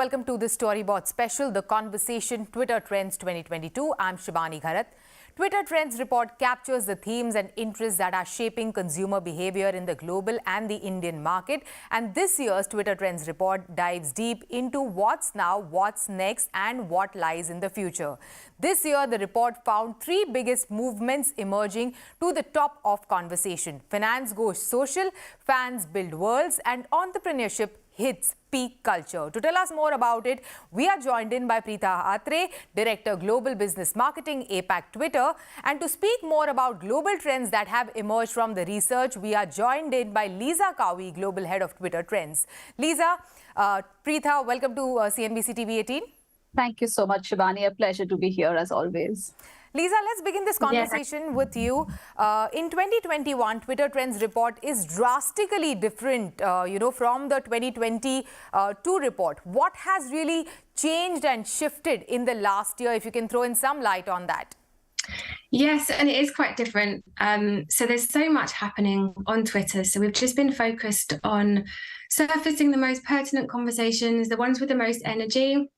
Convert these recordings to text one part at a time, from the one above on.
welcome to the Storyboard special, The Conversation Twitter Trends 2022. I'm Shibani Gharat. Twitter Trends report captures the themes and interests that are shaping consumer behavior in the global and the Indian market. And this year's Twitter Trends report dives deep into what's now, what's next, and what lies in the future. This year, the report found three biggest movements emerging to the top of conversation. Finance goes social, fans build worlds, and entrepreneurship hits peak culture. To tell us more about it, we are joined in by Preetha, Athrey, Director Global Business Marketing, APAC Twitter. And to speak more about global trends that have emerged from the research, we are joined in by Cowie, Global Head of Twitter Trends. Preetha, welcome to CNBC-TV18. Thank you so much, Shivani. A pleasure to be here as always. Lisa, let's begin this conversation with you. In 2021, Twitter Trends report is drastically different, from the 2022 report. What has really changed and shifted in the last year, if you can throw in some light on that? Yes, and it is quite different. So there's so much happening on Twitter. So we've just been focused on surfacing the most pertinent conversations, the ones with the most energy.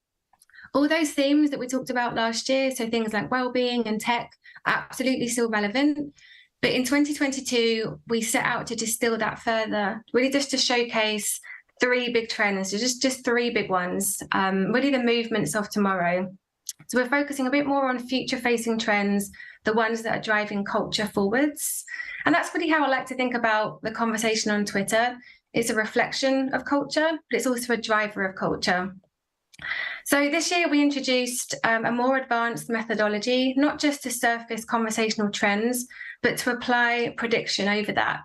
All those themes that we talked about last year, so things like well-being and tech, are absolutely still relevant. But in 2022, we set out to distill that further, really just to showcase three big trends, so just three big ones, really the movements of tomorrow. So we're focusing a bit more on future-facing trends, the ones that are driving culture forwards. And that's really how I like to think about the conversation on Twitter. It's a reflection of culture, but it's also a driver of culture. So this year we introduced a more advanced methodology, not just to surface conversational trends, but to apply prediction over that.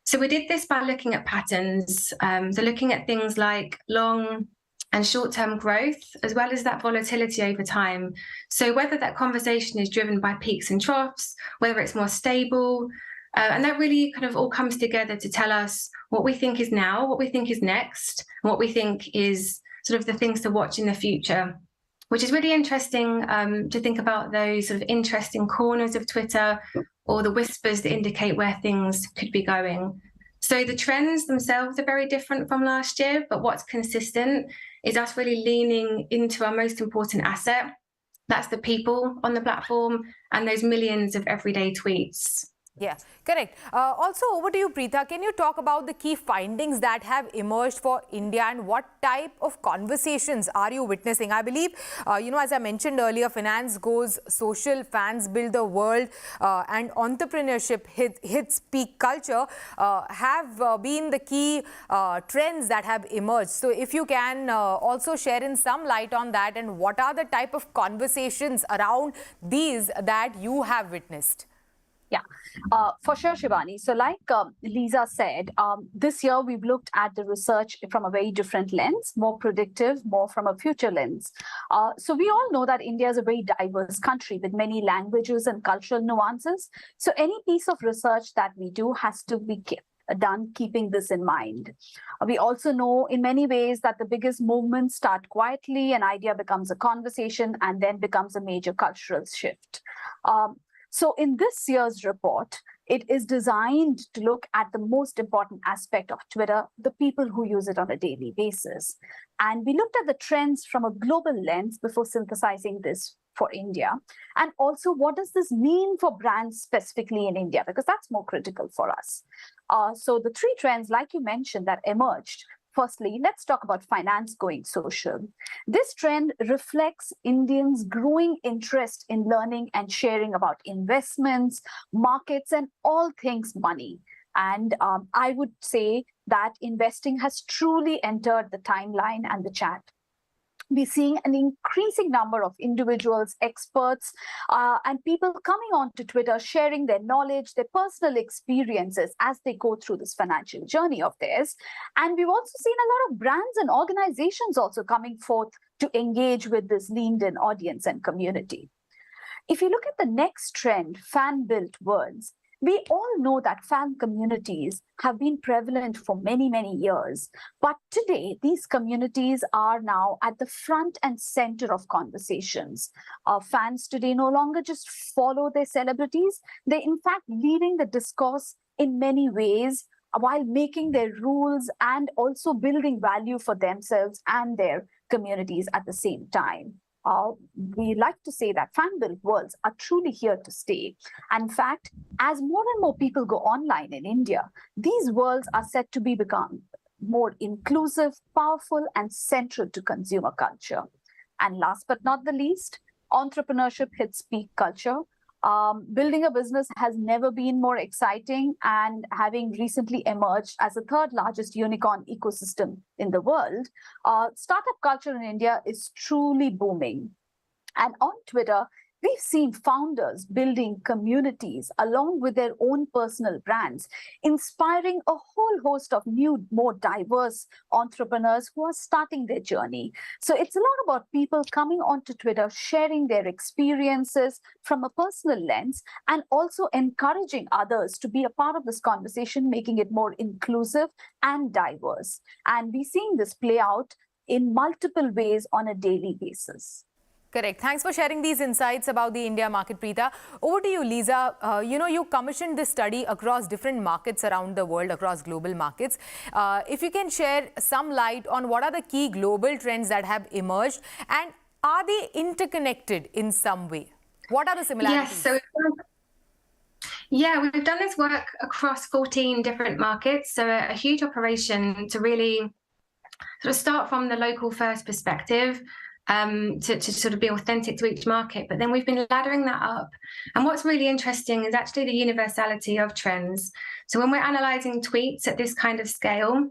So we did this by looking at patterns, so looking at things like long and short-term growth, as well as that volatility over time. So whether that conversation is driven by peaks and troughs, whether it's more stable, and that really kind of all comes together to tell us what we think is now, what we think is next, and what we think is sort of the things to watch in the future, which is really interesting to think about those sort of interesting corners of Twitter or the whispers that indicate where things could be going. So the trends themselves are very different from last year, but what's consistent is us really leaning into our most important asset. That's the people on the platform and those millions of everyday tweets. Yeah, correct. Also, over to you, Preetha. Can you talk about the key findings that have emerged for India and what type of conversations are you witnessing? I believe, as I mentioned earlier, finance goes social, fans build the world, and entrepreneurship hits peak culture have been the key trends that have emerged. So if you can also share in some light on that, and what are the type of conversations around these that you have witnessed? Yeah, for sure, Shivani. So like Lisa said, this year we've looked at the research from a very different lens, more predictive, more from a future lens. So we all know that India is a very diverse country with many languages and cultural nuances. So any piece of research that we do has to be done keeping this in mind. We also know in many ways that the biggest movements start quietly, an idea becomes a conversation and then becomes a major cultural shift. So in this year's report, it is designed to look at the most important aspect of Twitter, the people who use it on a daily basis. And we looked at the trends from a global lens before synthesizing this for India. And also, what does this mean for brands specifically in India? Because that's more critical for us. So the three trends, like you mentioned, that emerged. Firstly, let's talk about finance going social. This trend reflects Indians' growing interest in learning and sharing about investments, markets, and all things money. And I would say that investing has truly entered the timeline and the chat. We're seeing an increasing number of individuals, experts, and people coming onto Twitter, sharing their knowledge, their personal experiences as they go through this financial journey of theirs. And we've also seen a lot of brands and organizations also coming forth to engage with this leaned-in audience and community. If you look at the next trend, fan-built worlds, we all know that fan communities have been prevalent for many, many years. But today, these communities are now at the front and center of conversations. Fans today no longer just follow their celebrities. They're in fact leading the discourse in many ways while making their rules and also building value for themselves and their communities at the same time. We like to say that fan-built worlds are truly here to stay. And in fact, as more and more people go online in India, these worlds are set to become more inclusive, powerful, and central to consumer culture. And last but not the least, entrepreneurship hits peak culture. Building a business has never been more exciting, and having recently emerged as the third largest unicorn ecosystem in the world, startup culture in India is truly booming. And on Twitter, we've seen founders building communities along with their own personal brands, inspiring a whole host of new, more diverse entrepreneurs who are starting their journey. So it's a lot about people coming onto Twitter, sharing their experiences from a personal lens, and also encouraging others to be a part of this conversation, making it more inclusive and diverse. And we're seeing this play out in multiple ways on a daily basis. Correct. Thanks for sharing these insights about the India market, Preetha. Over to you, Lisa. You commissioned this study across different markets around the world, across global markets. If you can share some light on what are the key global trends that have emerged, and are they interconnected in some way? What are the similarities? Yes, we've done this work across 14 different markets. So a huge operation to really sort of start from the local first perspective, to sort of be authentic to each market. But then we've been laddering that up. And what's really interesting is actually the universality of trends. So when we're analysing tweets at this kind of scale,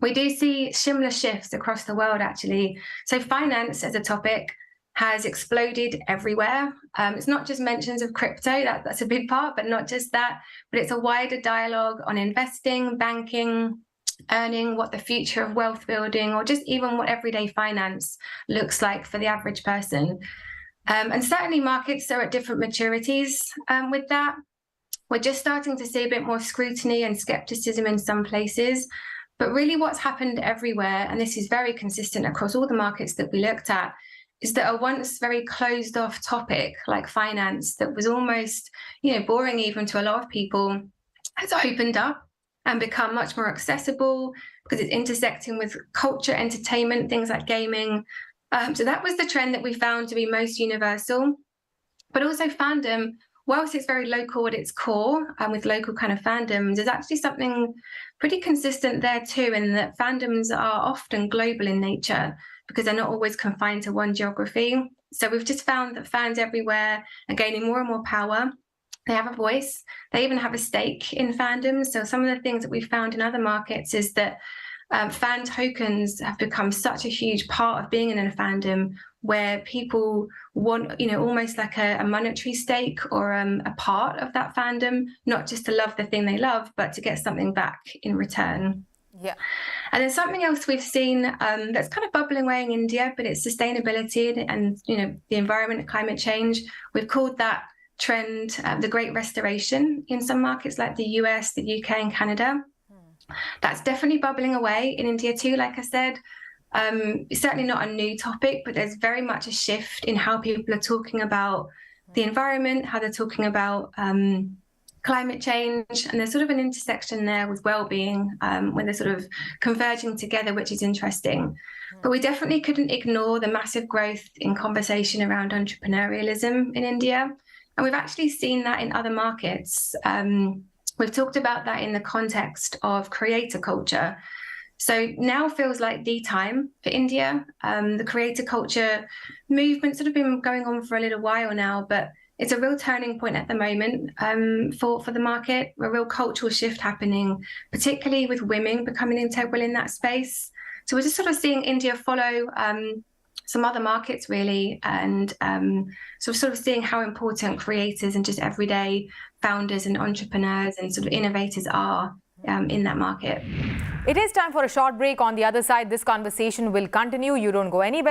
we do see similar shifts across the world, actually. So finance as a topic has exploded everywhere. It's not just mentions of crypto, that's a big part, but not just that, but it's a wider dialogue on investing, banking, earning, what the future of wealth building, or just even what everyday finance looks like for the average person. And certainly markets are at different maturities with that. We're just starting to see a bit more scrutiny and skepticism in some places, but really what's happened everywhere, and this is very consistent across all the markets that we looked at, is that a once very closed off topic like finance that was almost, boring even to a lot of people, has opened up and become much more accessible because it's intersecting with culture, entertainment, things like gaming. So that was the trend that we found to be most universal. But also fandom, whilst it's very local at its core, and with local kind of fandoms, there's actually something pretty consistent there too, in that fandoms are often global in nature because they're not always confined to one geography. So we've just found that fans everywhere are gaining more and more power. They have a voice. They even have a stake in fandoms. So some of the things that we've found in other markets is that fan tokens have become such a huge part of being in a fandom, where people want, almost like a monetary stake or a part of that fandom, not just to love the thing they love, but to get something back in return. Yeah. And then something else we've seen that's kind of bubbling away in India, but it's sustainability and the environment and climate change. We've called that trend the Great Restoration in some markets like the US, the UK and Canada. That's definitely bubbling away in India too, like I said. It's certainly not a new topic, but there's very much a shift in how people are talking about the environment, how they're talking about climate change, and there's sort of an intersection there with well-being when they're sort of converging together, which is interesting. But we definitely couldn't ignore the massive growth in conversation around entrepreneurialism in India. And we've actually seen that in other markets. We've talked about that in the context of creator culture. So now feels like the time for India. The creator culture movement's sort of been going on for a little while now, but it's a real turning point at the moment for the market, a real cultural shift happening, particularly with women becoming integral in that space. So we're just sort of seeing India follow some other markets really, and sort of seeing how important creators and just everyday founders and entrepreneurs and sort of innovators are in that market. It is time for a short break. On the other side, this conversation will continue. You don't go anywhere.